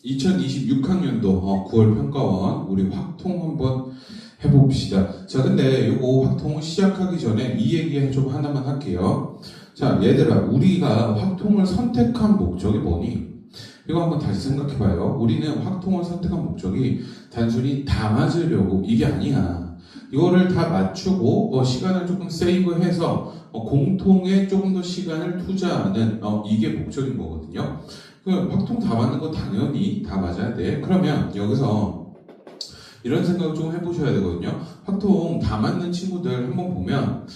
2026학년도 9월 평가원 우리 확통 한번 해봅시다. 자, 근데 요거 확통 시작하기 전에 이 얘기 좀 하나만 할게요. 자, 얘들아, 우리가 확통을 선택한 목적이 뭐니? 이거 한번 다시 생각해봐요. 우리는 확통을 선택한 목적이 단순히 다 맞으려고 이게 아니야. 이거를 다 맞추고 시간을 조금 세이브해서 공통에 조금 더 시간을 투자하는 이게 목적인 거거든요. 그 확통 다 맞는 거 당연히 다 맞아야 돼. 그러면 여기서 이런 생각을 좀 해보셔야 되거든요. 확통 다 맞는 친구들 한번 보면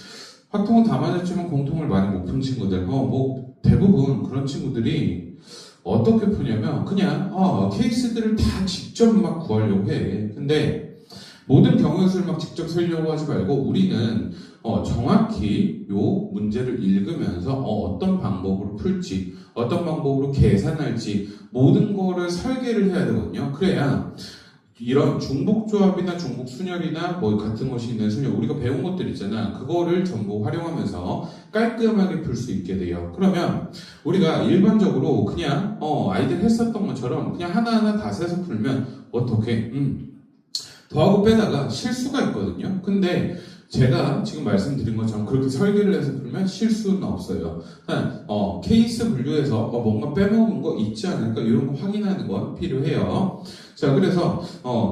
확통은 다 맞았지만 공통을 많이 못 푼 친구들 뭐 대부분 그런 친구들이 어떻게 푸냐면 그냥 케이스들을 다 직접 막 구하려고 해. 근데 모든 경우의 수를 막 직접 쓰려고 하지 말고 우리는 정확히 요 문제를 읽으면서 어떤 방법으로 풀지 어떤 방법으로 계산할지 모든 거를 설계를 해야 되거든요. 그래야 이런 중복조합이나 중복순열이나 뭐 같은 것이 있는 순열 우리가 배운 것들 있잖아. 그거를 전부 활용하면서 깔끔하게 풀 수 있게 돼요. 그러면 우리가 일반적으로 그냥 아이들 했었던 것처럼 그냥 하나하나 다 세서 풀면 어떻게 더하고 빼다가 실수가 있거든요. 근데 제가 지금 말씀드린 것처럼 그렇게 설계를 해서 풀면 실수는 없어요. 케이스 분류에서 뭔가 빼먹은 거 있지 않을까 이런 거 확인하는 건 필요해요. 자, 그래서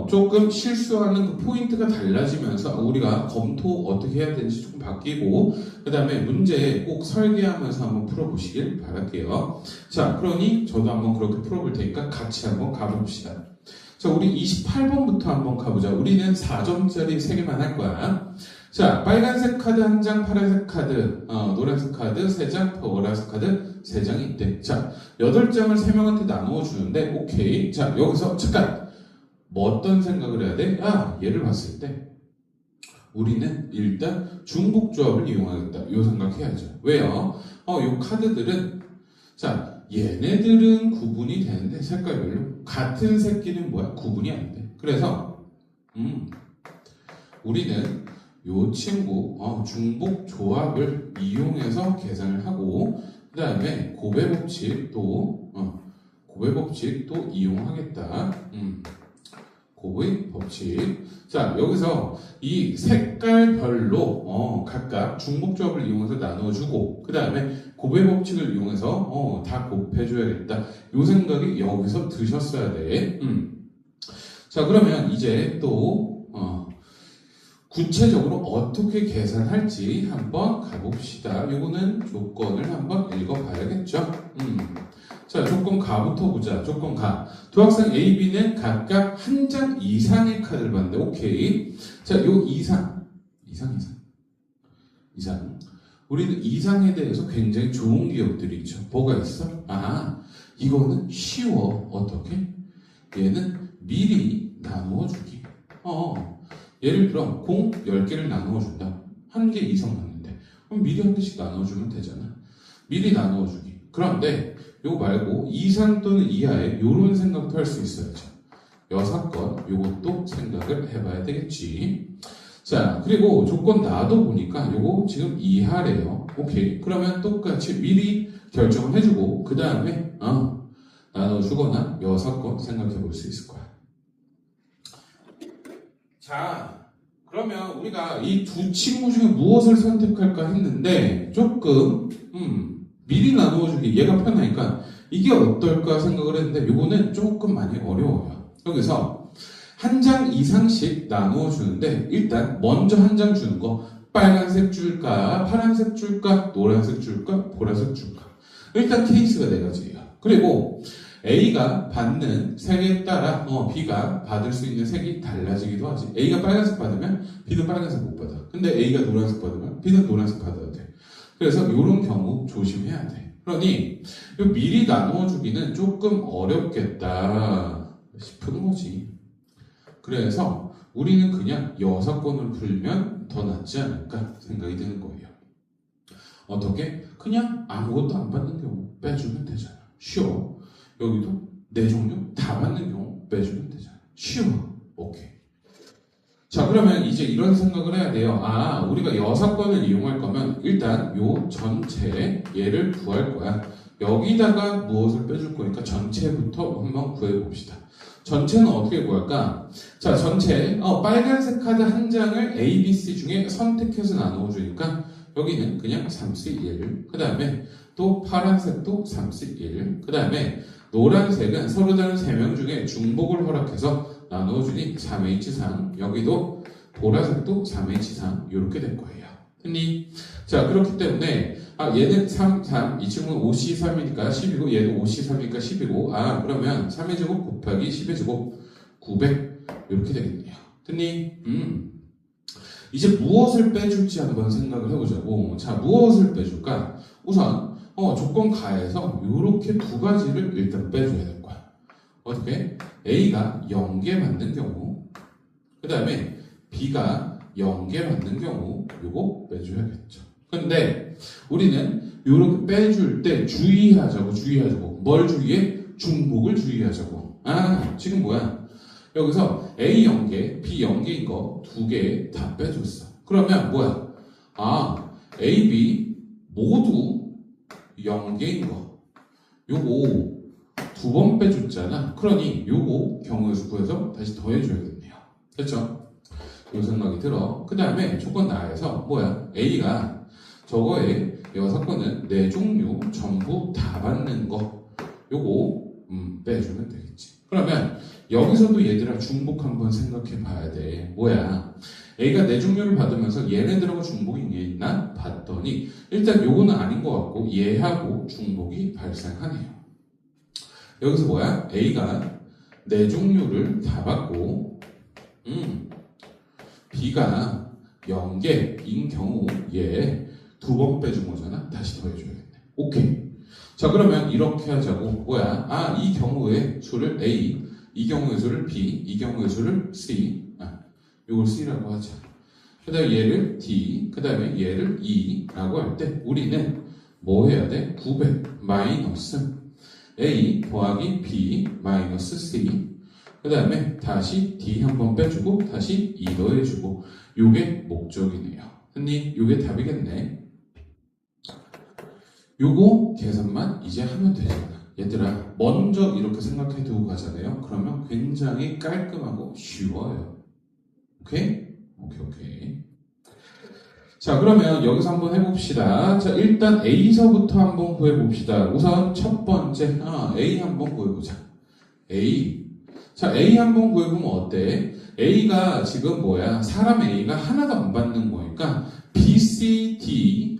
조금 실수하는 그 포인트가 달라지면서 우리가 검토 어떻게 해야 되는지 조금 바뀌고 그 다음에 문제 꼭 설계하면서 한번 풀어보시길 바랄게요. 자, 그러니 저도 한번 그렇게 풀어볼 테니까 같이 한번 가봅시다. 자, 우리 28번부터 한번 가보자. 우리는 4점짜리 3개만 할 거야. 자, 빨간색 카드 1장, 파란색 카드, 노란색 카드 3장, 보라색 카드 3장이 있대. 자, 8장을 3명한테 나누어 주는데, 오케이. 자, 여기서, 잠깐! 뭐 어떤 생각을 해야 돼? 얘를 봤을 때, 우리는 일단 중복조합을 이용하겠다. 요 생각해야죠. 왜요? 요 카드들은, 자, 얘네들은 구분이 되는데, 색깔별로. 같은 새끼는 뭐야? 구분이 안 돼. 그래서, 우리는 요 친구 중복 조합을 이용해서 계산을 하고 그 다음에 고배 법칙도 이용하겠다. 고배 법칙. 자, 여기서 이 색깔별로 각각 중복 조합을 이용해서 나눠주고 그 다음에 고배 법칙을 이용해서 다 곱해줘야겠다. 요 생각이 여기서 드셨어야 돼. 자, 그러면 이제 또 구체적으로 어떻게 계산할지 한번 가봅시다. 이거는 조건을 한번 읽어봐야겠죠. 자, 조건 가부터 보자. 조건 가. 두 학생 A, B는 각각 한 장 이상의 카드를 받는데, 오케이. 자, 요 이상. 우리는 이상에 대해서 굉장히 좋은 기억들이 있죠. 뭐가 있어? 이거는 쉬워. 어떻게? 얘는 미리 나누어 주기. 예를 들어 공 10개를 나누어 준다. 1개 이상 났는데 그럼 미리 1개씩 나눠주면 되잖아. 미리 나누어주기. 그런데 요거 말고 이상 또는 이하에 요런 생각도 할 수 있어야죠. 6건 요것도 생각을 해봐야 되겠지. 자, 그리고 조건 나도 보니까 요거 지금 이하래요. 오케이. 그러면 똑같이 미리 결정을 해주고 그 다음에 나눠주거나 6건 생각해 볼 수 있을 거야. 자, 그러면 우리가 이 두 친구 중에 무엇을 선택할까 했는데 조금 미리 나누어주기 얘가 편하니까 이게 어떨까 생각을 했는데 요거는 조금 많이 어려워요. 여기서 한 장 이상씩 나누어 주는데 일단 먼저 한 장 주는 거 빨간색 줄까 파란색 줄까 노란색 줄까 보라색 줄까 일단 케이스가 4가지예요. 그리고 A가 받는 색에 따라 B가 받을 수 있는 색이 달라지기도 하지. A가 빨간색 받으면 B는 빨간색 못 받아. 근데 A가 노란색 받으면 B는 노란색 받아야 돼. 그래서 이런 경우 조심해야 돼. 그러니 미리 나누어주기는 조금 어렵겠다 싶은 거지. 그래서 우리는 그냥 6건을 풀면 더 낫지 않을까 생각이 드는 거예요. 어떻게? 그냥 아무것도 안 받는 경우 빼주면 되잖아. 쉬워. 여기도 4종류 다 맞는 경우 빼주면 되잖아. 쉬워. 오케이. 자, 그러면 이제 이런 생각을 해야 돼요. 아, 우리가 여사건을 이용할 거면 일단 요 전체 얘를 구할 거야. 여기다가 무엇을 빼줄 거니까 전체부터 한번 구해봅시다. 전체는 어떻게 구할까? 자, 전체 빨간색 카드 한 장을 A, B, C 중에 선택해서 나누어주니까 여기는 그냥 3C 1. 그 다음에 또 파란색도 3C 1. 그 다음에 노란색은 서로 다른 3명 중에 중복을 허락해서 나누어주니 3H3. 여기도 보라색도 3H3. 이렇게 될 거예요. 됐니? 자, 그렇기 때문에 얘는 3, 이 친구는 5C3이니까 10이고 얘도 5C3이니까 10이고 그러면 3의 제곱 곱하기 10의 제곱 900 이렇게 되겠네요. 됐니? 이제 무엇을 빼줄지 한번 생각을 해보자고. 자, 무엇을 빼줄까? 우선 조건 가에서 이렇게 두 가지를 일단 빼줘야 될 거야. 어떻게? A가 0개 맞는 경우, 그 다음에 B가 0개 맞는 경우 요거 빼줘야겠죠. 근데 우리는 이렇게 빼줄 때 주의하자고. 뭘 주의해? 중복을 주의하자고. 지금 뭐야? 여기서 A 0개, B 0개인 거 두 개 다 빼줬어. 그러면 뭐야? A, B 모두 0개인 거. 요거 두 번 빼줬잖아. 그러니 요거 경우의 수 구해서 다시 더해줘야겠네요. 됐죠? 요 생각이 들어. 그 다음에 조건 나에서 뭐야? A가 저거에 여사건은 네 종류 전부 다 받는 거 요거 빼주면 되겠지. 그러면 여기서도 얘들아 중복 한번 생각해 봐야 돼. 뭐야? A가 네 종류를 받으면서 얘네들하고 중복이 있나? 봤더니 일단 요거는 아닌 것 같고 얘하고 중복이 발생하네요. 여기서 뭐야? A가 네 종류를 다 받고 B가 0개인 경우 얘 두 번 빼준 거잖아. 다시 더해줘야겠네. 오케이. 자, 그러면 이렇게 하자고. 뭐야? 이 경우의 수를 A, 이 경우의 수를 B, 이 경우의 수를 C. 이걸 C라고 하자. 그 다음에 얘를 D, 그 다음에 얘를 E라고 할 때 우리는 뭐 해야 돼? 900 마이너스 A 더하기 B 마이너스 C. 그 다음에 다시 D 한번 빼주고 다시 E 더해주고. 요게 목적이네요. 흔히 요게 답이겠네. 요거 계산만 이제 하면 되잖아. 얘들아, 먼저 이렇게 생각해 두고 가잖아요. 그러면 굉장히 깔끔하고 쉬워요. 오케이? 오케이. 자, 그러면 여기서 한번 해봅시다. 자, 일단 A서부터 한번 구해봅시다. 우선 첫 번째, A 한번 구해보자. A. 자, A 한번 구해보면 어때? A가 지금 뭐야? 사람 A가 하나도 안 받는 거니까 B, C, D,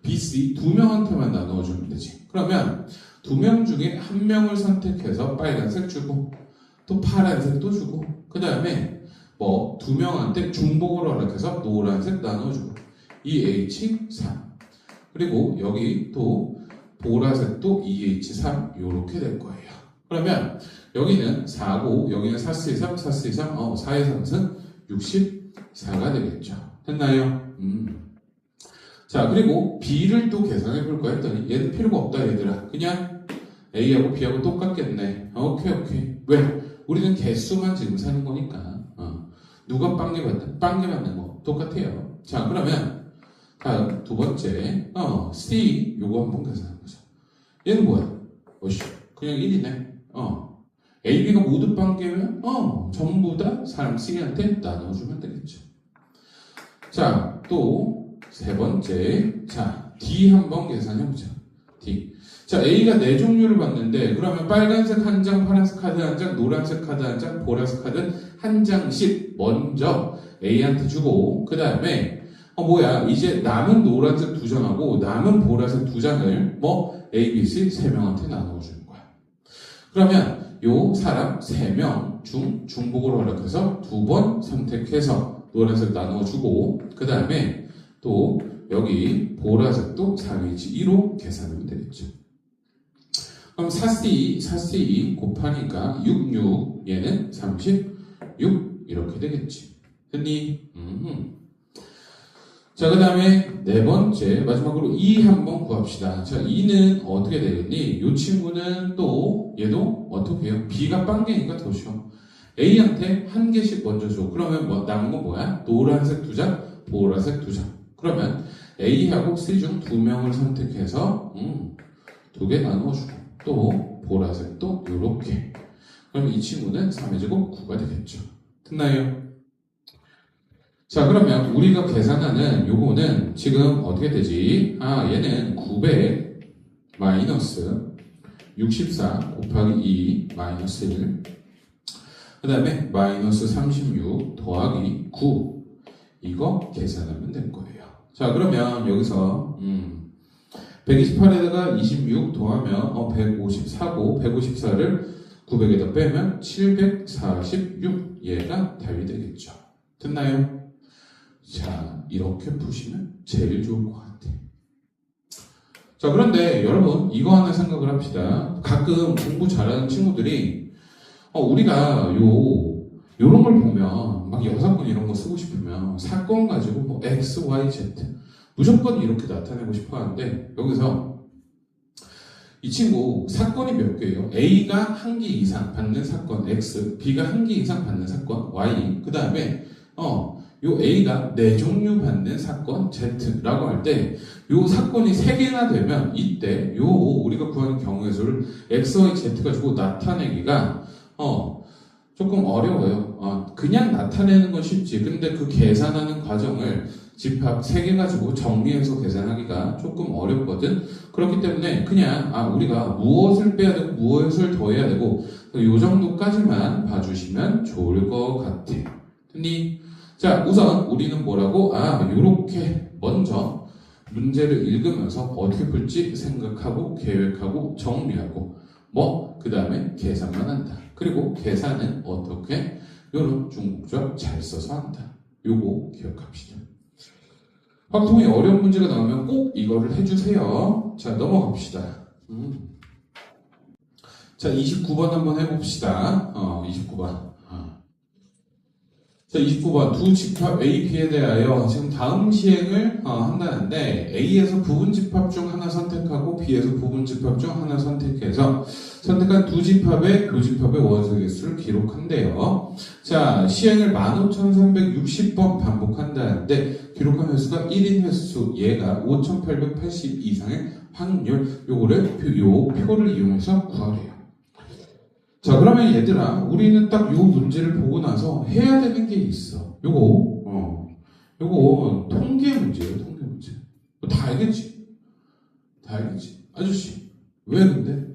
B, C 두 명한테만 나눠주면 되지. 그러면 두 명 중에 한 명을 선택해서 빨간색 주고 또 파란색도 주고 그 다음에 뭐 두 명한테 중복을 허락해서 노란색 나눠주고 EH3 그리고 여기 또 보라색도 EH3 이렇게 될 거예요. 그러면 여기는 4고 여기는 4C3 4C3 4의 3승 64가 되겠죠. 됐나요? 자, 그리고 B를 또 계산해 볼까 했더니 얘는 필요가 없다 얘들아. 그냥 A하고 B하고 똑같겠네. 오케이. 왜? 우리는 개수만 지금 사는 거니까. 누가 빵개 받는 거 똑같아요. 자, 그러면 다음 두 번째 C 요거 한번 계산해 보자. 얘는 뭐야? 그냥 1이네. A, B가 모두 빵개면 전부 다 사람 C한테 나눠주면 되겠죠. 자, 또 세 번째, 자, D 한번 계산해보자. D. 자, A가 네 종류를 받는데, 그러면 빨간색 한 장, 파란색 카드 한 장, 노란색 카드 한 장, 보라색 카드 한 장씩 먼저 A한테 주고, 그 다음에, 이제 남은 노란색 두 장하고 남은 보라색 두 장을 A, B, C 세 명한테 나눠주는 거야. 그러면 요 사람 세 명 중 중복을 허락해서 두 번 선택해서 노란색 나눠주고, 그 다음에 또 여기 보라색도 3H2로 계산하면 되겠죠. 그럼 4C 곱하니까 66 얘는 36 이렇게 되겠지. 됐니? 자, 그 다음에 네 번째 마지막으로 2 한번 구합시다. 자, 2는 어떻게 되겠니? 이 친구는 또 얘도 어떻게 해요? B가 빵개니까 더 쉬워. A한테 한 개씩 먼저 줘. 그러면 뭐 남은 건 뭐야? 노란색 두 장, 보라색 두 장. 그러면 A하고 C 중 두 명을 선택해서 두 개 나누어주고 또 보라색도 요렇게. 그럼 이 친구는 3의 제곱 9가 되겠죠. 됐나요? 자, 그러면 우리가 계산하는 요거는 지금 어떻게 되지? 얘는 900 마이너스 64 곱하기 2 마이너스 1. 그 다음에 마이너스 36 더하기 9. 이거 계산하면 될 거예요. 자, 그러면 여기서 128에다가 26 더하면 154고 154를 900에다 빼면 746. 얘가 답이 되겠죠. 됐나요? 자, 이렇게 푸시면 제일 좋을 것 같아. 자, 그런데 여러분 이거 하나 생각을 합시다. 가끔 공부 잘하는 친구들이 우리가 요런 걸 보면 막 여사건 이런 거 쓰고 싶으면 사건 가지고 뭐 X, Y, Z 무조건 이렇게 나타내고 싶어 하는데 여기서 이 친구 사건이 몇 개예요? A가 한 개 이상 받는 사건 X, B가 한 개 이상 받는 사건 Y, 그 다음에 요 A가 4종류 받는 사건 Z라고 할 때 요 사건이 3개나 되면 이때 요 우리가 구하는 경우의 수를 X, Y, Z 가지고 나타내기가 조금 어려워요. 그냥 나타내는 건 쉽지. 근데 그 계산하는 과정을 집합 3개 가지고 정리해서 계산하기가 조금 어렵거든. 그렇기 때문에 그냥 우리가 무엇을 빼야 되고 무엇을 더해야 되고 요 정도까지만 봐주시면 좋을 것 같아. 됐니? 자, 우선 우리는 뭐라고? 요렇게 먼저 문제를 읽으면서 어떻게 풀지 생각하고 계획하고 정리하고 그 다음에 계산만 한다. 그리고 계산은 어떻게? 요런 중국적 잘 써서 한다. 요거 기억합시다. 확통이 어려운 문제가 나오면 꼭 이거를 해주세요. 자, 넘어갑시다. 자, 29번 한번 해봅시다. 29번. 자, 29번 두 집합 A, B에 대하여 지금 다음 시행을 한다는데 A에서 부분집합 중 하나 선택하고 B에서 부분집합 중 하나 선택해서 선택한 두 집합의 교집합의 원소 개수를 기록한대요. 자, 시행을 15,360번 반복한다는데 기록한 횟수가 1인 횟수, 얘가 5,880 이상의 확률, 요거를 요 표를 이용해서 구하래요. 자, 그러면 얘들아, 우리는 딱 요 문제를 보고 나서 해야 되는 게 있어. 요거 통계 문제예요, 통계 문제. 다 알겠지? 다 알겠지? 아저씨, 왜 근데?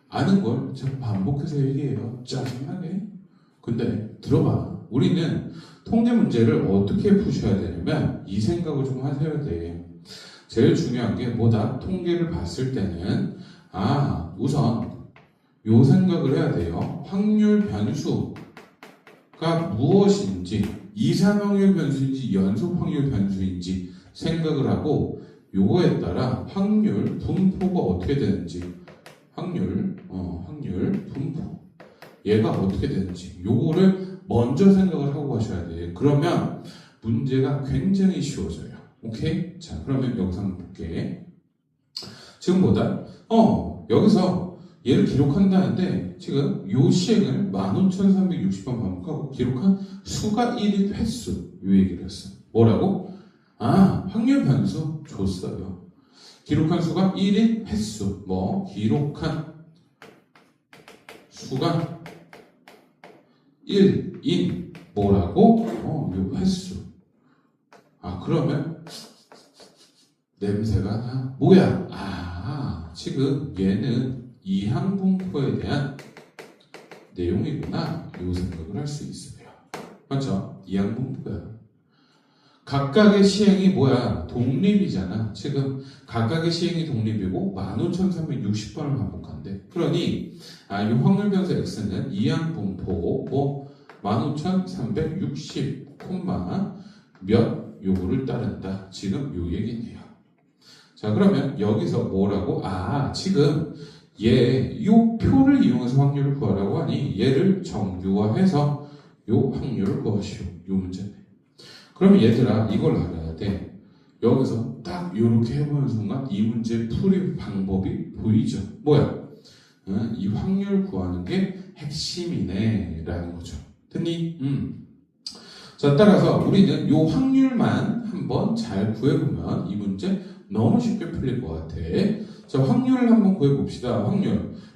아는 걸 자꾸 반복해서 얘기해요. 짜증나게. 근데 들어봐. 우리는 통계 문제를 어떻게 푸셔야 되냐면 이 생각을 좀 하셔야 돼. 제일 중요한 게 뭐다? 통계를 봤을 때는 우선 요 생각을 해야 돼요. 확률 변수가 무엇인지, 이상 확률 변수인지 연속 확률 변수인지 생각을 하고 요거에 따라 확률 분포가 어떻게 되는지, 확률 분포 얘가 어떻게 되는지 요거를 먼저 생각을 하고 가셔야 돼요. 그러면 문제가 굉장히 쉬워져요. 오케이? 자, 그러면 영상 볼게. 지금 뭐다? 여기서 얘를 기록한다는데 지금 요 시행을 15,360번 반복하고 기록한 수가 1인 횟수 요 얘기를 했어. 뭐라고? 확률 변수 줬어요. 기록한 수가 1인 횟수. 기록한 수가 1인 뭐라고? 요 횟수. 그러면 냄새가 나. 뭐야? 지금 얘는 이항분포에 대한 내용이구나. 이 생각을 할 수 있어요. 맞죠? 이항분포야. 각각의 시행이 뭐야? 독립이잖아. 지금 각각의 시행이 독립이고 15,360번을 반복한대. 그러니 이 확률 변수 x는 이항분포 15,360, 몇 요거를 따른다. 지금 요 얘기네요. 자, 그러면 여기서 뭐라고? 지금 요 표를 이용해서 확률을 구하라고 하니 얘를 정규화해서 요 확률을 구하시오. 요 문제네. 그러면 얘들아 이걸 알아야 돼. 여기서 딱 요렇게 해보는 순간 이 문제 풀이 방법이 보이죠. 뭐야? 이 확률 구하는 게 핵심이네 라는 거죠. 됐니? 자, 따라서 우리는 요 확률만 한번 잘 구해보면 이 문제 너무 쉽게 풀릴 것 같아. 자, 확률을 한번 구해봅시다.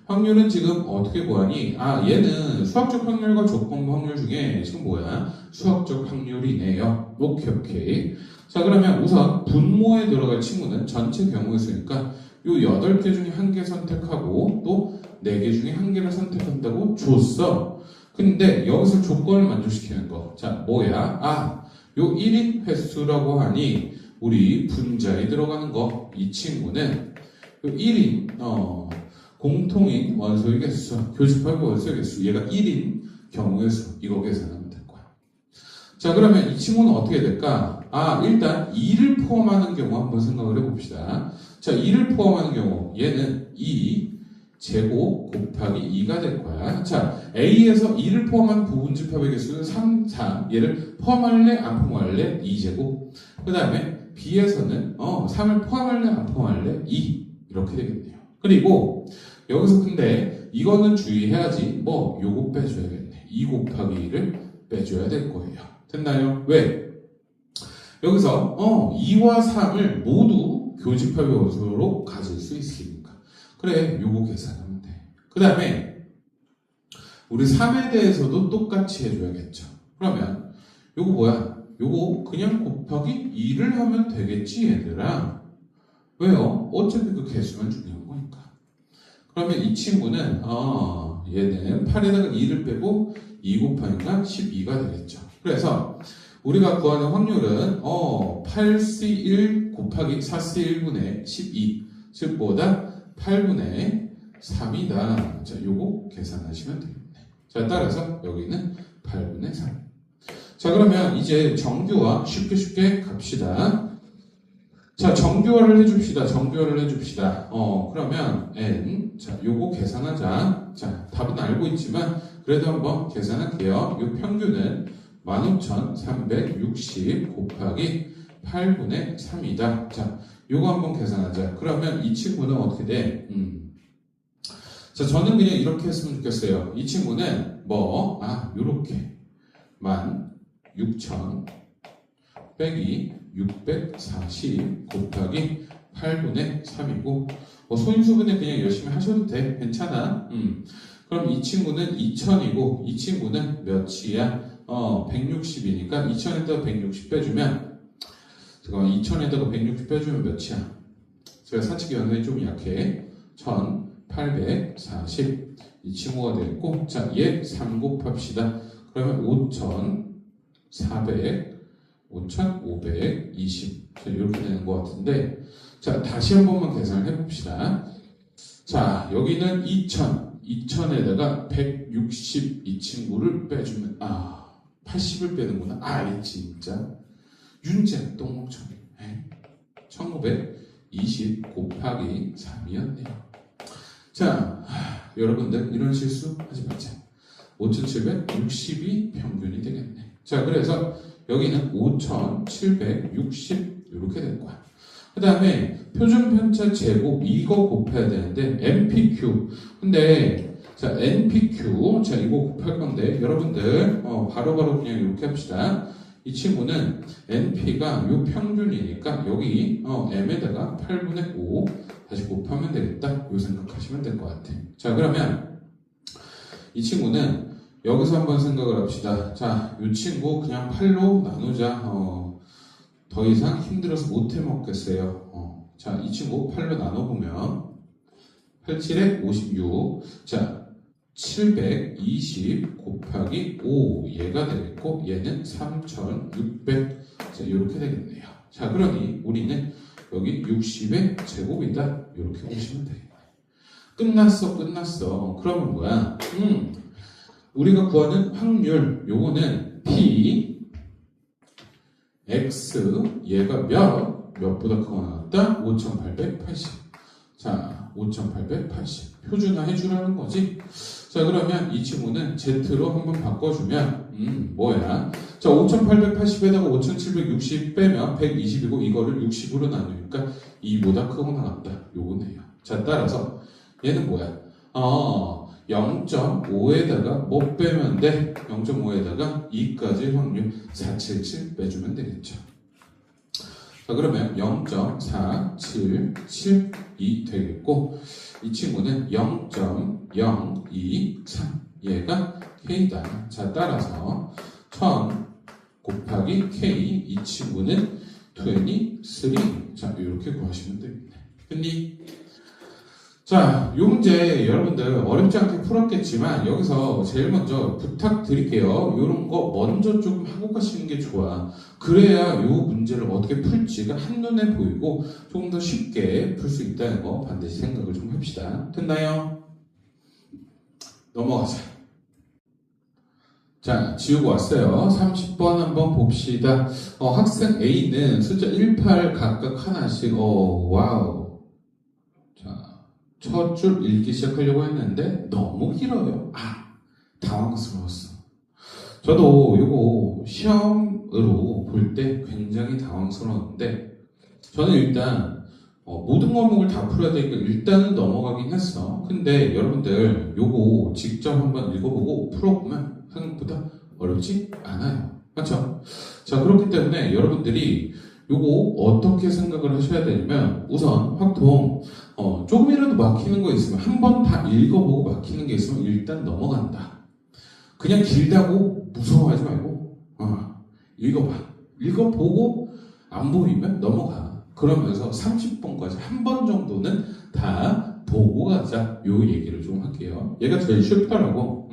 확률은 지금 어떻게 구하니? 얘는 수학적 확률과 조건부 확률 중에 지금 뭐야? 수학적 확률이네요. 오케이. 자, 그러면 우선 분모에 들어갈 친구는 전체 경우의 수니까 요 8개 중에 1개 선택하고 또 4개 중에 1개를 선택한다고 줬어. 근데 여기서 조건을 만족시키는 거. 자, 뭐야? 요 1인 횟수라고 하니 우리 분자에 들어가는 거. 이 친구는 요 1인 공통인 원소의 개수, 교집합의 원소의 개수. 얘가 1인 경우의 수. 이거 계산하면 될 거야. 자, 그러면 이 친구는 어떻게 될까? 일단 2를 포함하는 경우 한번 생각을 해봅시다. 자, 2를 포함하는 경우 얘는 2 제곱 곱하기 2가 될 거야. 자, A에서 2를 포함한 부분집합의 개수는 3, 4. 얘를 포함할래? 안 포함할래? 2제곱. 그 다음에 B에서는 3을 포함할래? 안 포함할래? 2. 이렇게 되겠네요. 그리고 여기서 근데 이거는 주의해야지. 요거 빼줘야겠네. 2 곱하기 2를 빼줘야 될 거예요. 됐나요? 왜? 여기서 2와 3을 모두 교집합의 원소로 가질 수 있으니까. 그래, 요거 계산하면 돼. 그 다음에 우리 3에 대해서도 똑같이 해줘야겠죠. 그러면 요거 뭐야? 요거 그냥 곱하기 2를 하면 되겠지, 얘들아. 왜요? 어차피 그 개수만 중요한 거니까. 그러면 이 친구는 얘는 8에다가 2를 빼고 2 곱하니까 12가 되겠죠. 그래서 우리가 구하는 확률은 8C1 곱하기 4C1분의 12, 즉 뭐다? 8분의 3이다. 자, 요거 계산하시면 되겠네. 자, 따라서 여기는 8분의 3. 자, 그러면 이제 정규화 쉽게 갑시다. 자, 정규화를 해줍시다. 그러면 n, 자, 요거 계산하자. 자, 답은 알고 있지만 그래도 한번 계산할게요. 요 평균은 15,360 곱하기 8분의 3이다. 자, 요거 한번 계산하자. 그러면 이 친구는 어떻게 돼? 자, 저는 그냥 이렇게 했으면 좋겠어요. 이 친구는 요렇게 16,000 빼기 640 곱하기 8분의 3이고 소인수분해 그냥 열심히 하셔도 돼. 괜찮아. 그럼 이 친구는 2000이고 이 친구는 몇이야? 160이니까 2000에다가 160 빼주면 2000에다가 160 빼주면 몇이야? 제가 사칙 연산이 좀 약해. 1840 이 친구가 되겠고 자, 얘 3 곱합시다. 그러면 5520 자, 이렇게 되는 것 같은데 자, 다시 한 번만 계산을 해봅시다. 자, 여기는 2000에다가 160 이 친구를 빼주면 80을 빼는구나. 이 진짜 윤재 똥멍청이 1920 곱하기 3이었네요. 자, 여러분들 이런 실수 하지 말자. 5760이 평균이 되겠네. 자, 그래서 여기는 5760 이렇게 될 거야. 그 다음에 표준편차 제곱 이거 곱해야 되는데 NPQ. 근데 자, NPQ 자, 이거 곱할 건데 여러분들 바로바로 그냥 이렇게 합시다. 이 친구는 NP가 요 평균이니까 여기 M에다가 8분의 5 다시 곱하면 되겠다. 요 생각하시면 될 것 같아. 자, 그러면 이 친구는 여기서 한번 생각을 합시다. 자, 이 친구 그냥 8로 나누자. 더 이상 힘들어서 못 해먹겠어요. 자, 이 친구 8로 나눠보면 87에 56. 자, 720 곱하기 5 얘가 되겠고 얘는 3600. 자, 이렇게 되겠네요. 자, 그러니 우리는 여기 60의 제곱이다. 이렇게 보시면 되겠네. 끝났어. 그러면 뭐야? 우리가 구하는 확률 요거는 P X 얘가 몇보다 크거 나왔다? 5880. 자, 5880 표준화 해주라는 거지. 자, 그러면 이 친구는 Z로 한번 바꿔주면 뭐야? 자, 5880에다가 5760 빼면 120이고 이거를 60으로 나누니까 2보다 크거 나왔다. 요거네요. 자, 따라서 얘는 뭐야? 0.5에다가 뭐 빼면 돼? 0.5에다가 2까지 확률 477 빼주면 되겠죠. 자, 그러면 0.4772 되겠고, 이 친구는 0.023. 얘가 K다. 자, 따라서 1000 곱하기 K. 이 친구는 23. 자, 이렇게 구하시면 됩니다. 됐니? 자, 요 문제 여러분들 어렵지 않게 풀었겠지만 여기서 제일 먼저 부탁드릴게요. 요런 거 먼저 좀 하고 가시는 게 좋아. 그래야 요 문제를 어떻게 풀지가 한눈에 보이고 조금 더 쉽게 풀 수 있다는 거 반드시 생각을 좀 합시다. 됐나요? 넘어가자. 자, 지우고 왔어요. 30번 한번 봅시다. 학생 A는 숫자 1, 8 각각 하나씩, 와우. 자, 첫 줄 읽기 시작하려고 했는데 너무 길어요. 당황스러웠어. 저도 이거 시험으로 볼 때 굉장히 당황스러웠는데 저는 일단 모든 과목을 다 풀어야 되니까 일단은 넘어가긴 했어. 근데 여러분들 요거 직접 한번 읽어보고 풀어보면 생각보다 어렵지 않아요. 맞죠? 자, 그렇기 때문에 여러분들이 요거 어떻게 생각을 하셔야 되냐면 우선 확통 조금이라도 막히는 거 있으면 한 번 다 읽어보고 막히는 게 있으면 일단 넘어간다. 그냥 길다고 무서워하지 말고 읽어봐. 읽어보고 안 보이면 넘어가. 그러면서 30번까지 한 번 정도는 다 보고 가자. 요 얘기를 좀 할게요. 얘가 제일 쉽더라고.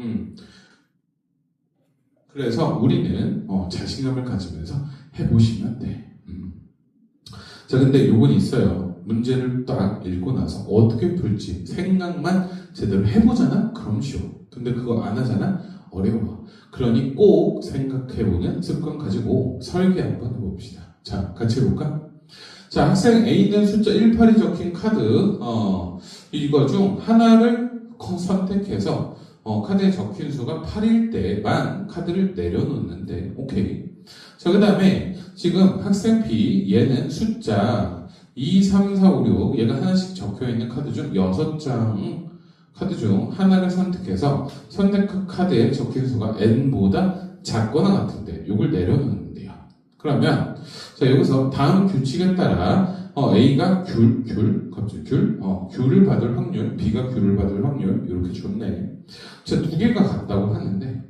그래서 우리는 자신감을 가지면서 해보시면 돼. 자, 근데 요건 있어요. 문제를 딱 읽고 나서 어떻게 풀지 생각만 제대로 해보잖아? 그럼 쉬워. 근데 그거 안 하잖아? 어려워. 그러니 꼭 생각해보는 습관 가지고 설계 한번 해봅시다. 자, 같이 해볼까? 자, 학생 A는 숫자 1, 8이 적힌 카드 이거 중 하나를 선택해서 카드에 적힌 수가 8일 때만 카드를 내려놓는데 오케이. 자, 그 다음에 지금 학생 B 얘는 숫자 2, 3, 4, 5, 6 얘가 하나씩 적혀있는 카드 중 6장 카드 중 하나를 선택해서 선택한 카드에 적힌 수가 n보다 작거나 같은데 이걸 내려놓는데요. 그러면 자, 여기서 다음 규칙에 따라 A가 귤을 받을 확률, B가 귤을 받을 확률 이렇게 줬네. 자, 두 개가 같다고 하는데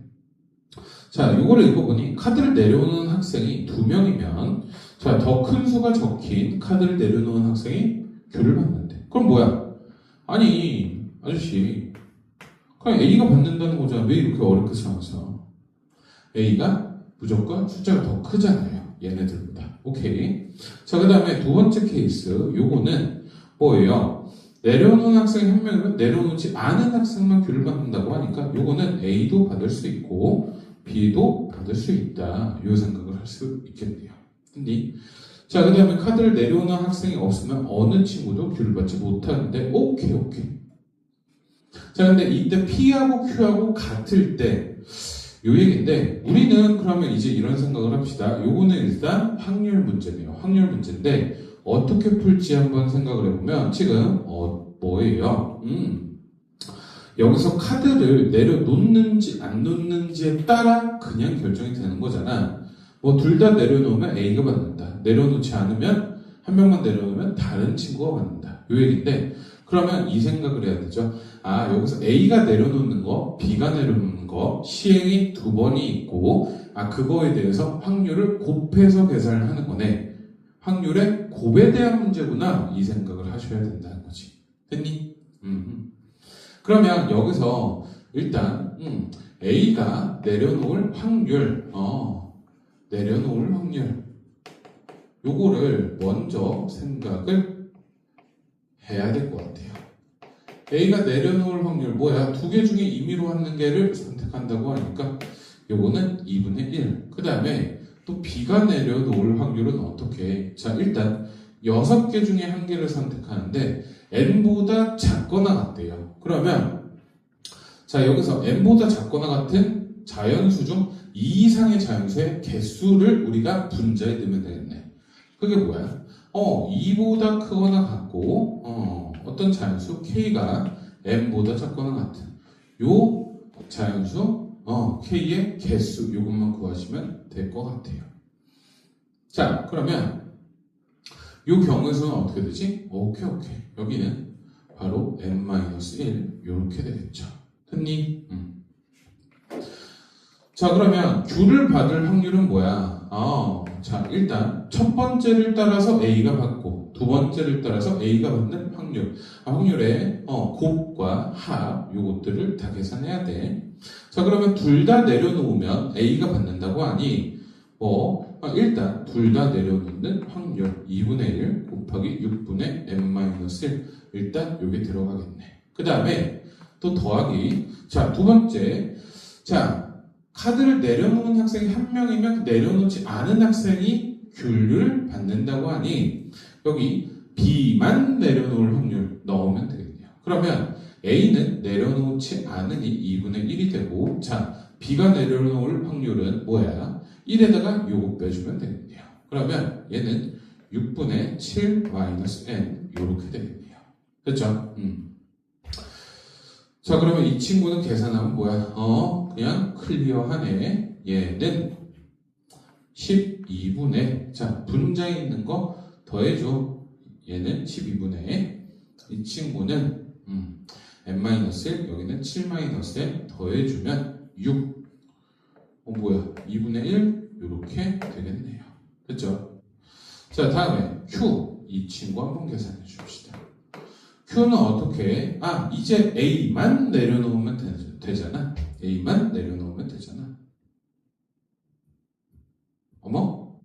자, 이거를 읽어보니 카드를 내려오는 학생이 2명이면 자, 더 큰 수가 적힌 카드를 내려놓은 학생이 귤을 받는데 그럼 뭐야? 아니 아저씨 그냥 A가 받는다는 거잖아. 왜 이렇게 어렵게 생각하세요? A가 무조건 숫자가 더 크잖아요. 얘네들보다. 오케이. 자, 그 다음에 두 번째 케이스 요거는 뭐예요? 내려놓은 학생이 한 명이면 내려놓지 않은 학생만 귤을 받는다고 하니까 요거는 A도 받을 수 있고 B도 받을 수 있다. 요 생각을 할 수 있겠네요. 근데 자, 그 다음에 카드를 내려오는 학생이 없으면 어느 친구도 귤을 받지 못하는데 오케이. 자, 근데 이때 P하고 Q하고 같을 때 요 얘기인데 우리는 그러면 이제 이런 생각을 합시다. 요거는 일단 확률 문제네요. 확률 문제인데 어떻게 풀지 한번 생각을 해보면 지금 뭐예요? 여기서 카드를 내려놓는지 안 놓는지에 따라 그냥 결정이 되는 거잖아. 뭐 둘 다 내려놓으면 A가 받는다. 내려놓지 않으면 한 명만 내려놓으면 다른 친구가 받는다. 요 얘기인데 그러면 이 생각을 해야 되죠. 여기서 A가 내려놓는 거, B가 내려놓는 거 시행이 2번이 있고 그거에 대해서 확률을 곱해서 계산을 하는 거네. 확률의 곱에 대한 문제구나. 이 생각을 하셔야 된다는 거지. 됐니? 그러면 여기서 일단 A가 내려놓을 확률 요거를 먼저 생각을 해야 될 것 같아요. A가 내려놓을 확률 뭐야? 두 개 중에 임의로 한 개를 선택한다고 하니까 요거는 2분의 1. 그 다음에 또 B가 내려놓을 확률은 어떻게? 자, 일단 6개 중에 한 개를 선택하는데 n보다 작거나 같대요. 그러면 자, 여기서 n보다 작거나 같은 자연수 중 2 이상의 자연수의 개수를 우리가 분자에 넣으면 되겠네. 그게 뭐야? 2보다 크거나 같고 어떤 자연수 K가 n보다 작거나 같은 요 자연수 K의 개수 이것만 구하시면 될 것 같아요. 자, 그러면 요 경우에서는 어떻게 되지? 오케이. 여기는 바로 n-1 이렇게 되겠죠. 됐니? 자, 그러면 Q를 받을 확률은 뭐야? 자, 일단 첫 번째를 따라서 A가 받고 두 번째를 따라서 A가 받는 확률. 확률의 곱과 합 요것들을 다 계산해야 돼. 자, 그러면 둘 다 내려놓으면 A가 받는다고 하니 일단 둘 다 내려놓는 확률 2분의 1 곱하기 6분의 n-1 일단 요게 들어가겠네. 그 다음에 또 더하기. 자, 두 번째. 자, 카드를 내려놓는 학생이 한 명이면 내려놓지 않은 학생이 귤을 받는다고 하니 여기 B만 내려놓을 확률 넣으면 되겠네요. 그러면 A는 내려놓지 않으니 2분의 1이 되고 자, B가 내려놓을 확률은 뭐야? 1에다가 요거 빼주면 되겠네요. 그러면 얘는 6분의 7 마이너스 n 이렇게 되겠네요. 됐죠? 자, 그러면 이 친구는 계산하면 뭐야? 그냥 클리어하네. 얘는 12분의 자, 분자에 있는 거 더해줘. 얘는 12분의 이 친구는 n-1 여기는 7-n 더해주면 6 뭐야? 2분의 1 이렇게 되겠네요. 됐죠? 자, 다음에 Q 이 친구 한번 계산해 줍시다. Q는 어떻게? 이제 A만 내려놓으면 되잖아. A만 내려놓으면 되잖아. 어머?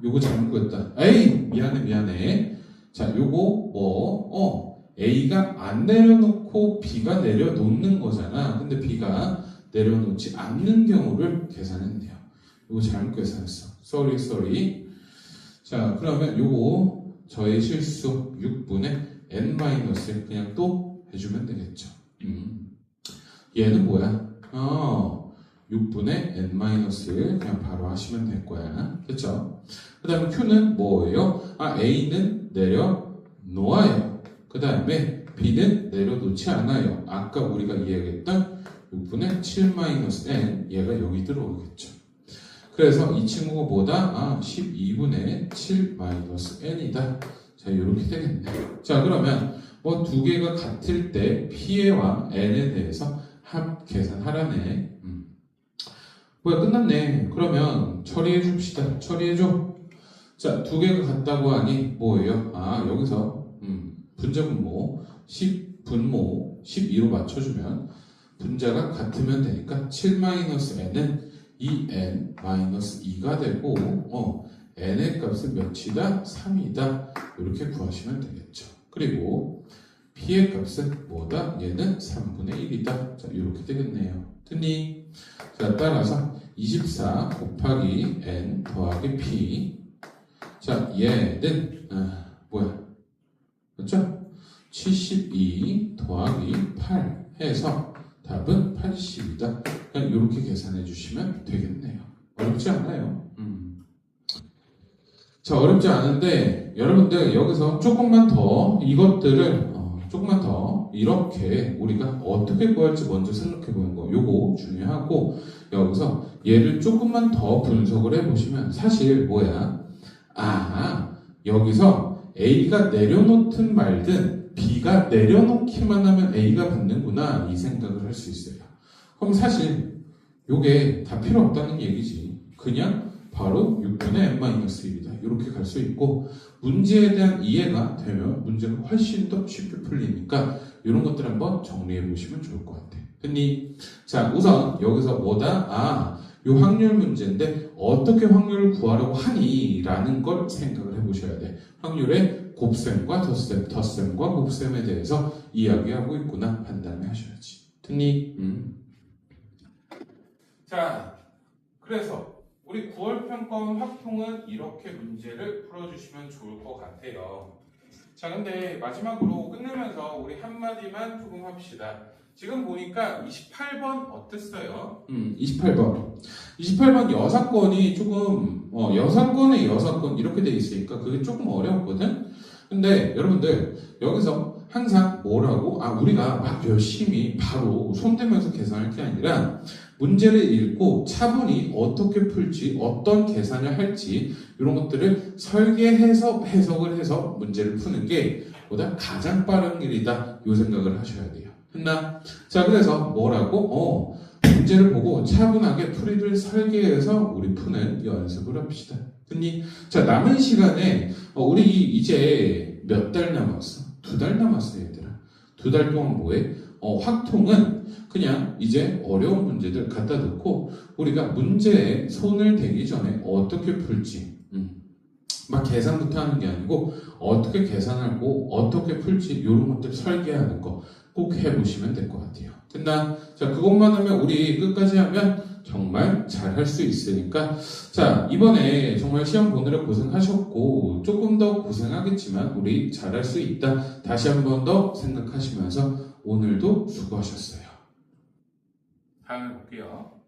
요거 잘못 구했다. 에이, 미안해. 자, 요거 A가 안 내려놓고 B가 내려놓는 거잖아. 근데 B가 내려놓지 않는 경우를 계산했네요. 요거 잘못 계산했어. Sorry. 자, 그러면 요거 저의 실수 6분의 n-1 그냥 또 해주면 되겠죠. 얘는 뭐야? 6분의 n-1 그냥 바로 하시면 될 거야. 그쵸? 그 다음에 Q는 뭐예요? A는 내려놓아요. 그 다음에 B는 내려놓지 않아요. 아까 우리가 이야기했던 6분의 7-n 얘가 여기 들어오겠죠. 그래서 이 친구가 뭐다? 12분의 7-n이다. 자, 이렇게 되겠네. 자, 그러면 두 개가 같을 때 P와 N에 대해서 합 계산하라네. 뭐야, 끝났네. 그러면 처리해 줍시다. 처리해줘. 자, 두 개가 같다고 하니 뭐예요? 여기서 분자분모 10분모 12로 맞춰주면 분자가 같으면 되니까 7-n은 2n-2가 되고 n의 값은 몇이다? 3이다. 이렇게 구하시면 되겠죠. 그리고 p의 값은 뭐다? 얘는 3분의 1이다. 자, 이렇게 되겠네요. 됐니? 자, 따라서 24 곱하기 n 더하기 p. 자, 얘는 뭐야? 맞죠? 72 더하기 8 해서 답은 80이다. 그냥 이렇게 계산해 주시면 되겠네요. 어렵지 않아요. 자, 어렵지 않은데 여러분들 여기서 조금만 더 이것들을 조금만 더 이렇게 우리가 어떻게 구할지 먼저 생각해 보는 거 요거 중요하고 여기서 얘를 조금만 더 분석을 해 보시면 사실 뭐야? 여기서 A가 내려놓든 말든 B가 내려놓기만 하면 A가 받는구나 이 생각을 할 수 있어요. 그럼 사실 요게 다 필요 없다는 얘기지. 그냥 바로 6분의 n-1이다. 이렇게 갈 수 있고 문제에 대한 이해가 되면 문제가 훨씬 더 쉽게 풀리니까 이런 것들 한번 정리해 보시면 좋을 것 같아요. 됐니? 자, 우선 여기서 뭐다? 요 확률 문제인데 어떻게 확률을 구하려고 하니? 라는 걸 생각을 해 보셔야 돼. 확률의 곱셈과 덧셈과 곱셈에 대해서 이야기하고 있구나 판단을 하셔야지. 됐니? 자, 그래서 우리 9월 평가원 확통은 이렇게 문제를 풀어주시면 좋을 것 같아요. 자, 근데 마지막으로 끝내면서 우리 한마디만 조금 합시다. 지금 보니까 28번 어땠어요? 28번. 28번 여사건이 조금, 여사건에 여사건 이렇게 돼 있으니까 그게 조금 어려웠거든? 근데 여러분들, 여기서 항상 뭐라고? 우리가 막 열심히 바로 손대면서 계산할 게 아니라 문제를 읽고 차분히 어떻게 풀지, 어떤 계산을 할지 이런 것들을 설계해서 해석을 해서 문제를 푸는 게 보다 가장 빠른 길이다. 이 생각을 하셔야 돼요. 했나? 자, 그래서 뭐라고? 문제를 보고 차분하게 풀이를 설계해서 우리 푸는 연습을 합시다. 됐니? 자, 남은 시간에 우리 이제 몇 달 남았어? 2달 남았어, 얘들아. 2달 동안 뭐해? 확통은 그냥 이제 어려운 문제들 갖다 놓고 우리가 문제에 손을 대기 전에 어떻게 풀지 막 계산부터 하는 게 아니고 어떻게 계산하고 어떻게 풀지 이런 것들 설계하는 거 꼭 해보시면 될 것 같아요. 됐나? 자, 그것만 하면 우리 끝까지 하면 정말 잘 할 수 있으니까 자, 이번에 정말 시험 보느라 고생하셨고 조금 더 고생하겠지만 우리 잘할 수 있다. 다시 한 번 더 생각하시면서 오늘도 수고하셨어요. 다음에 볼게요.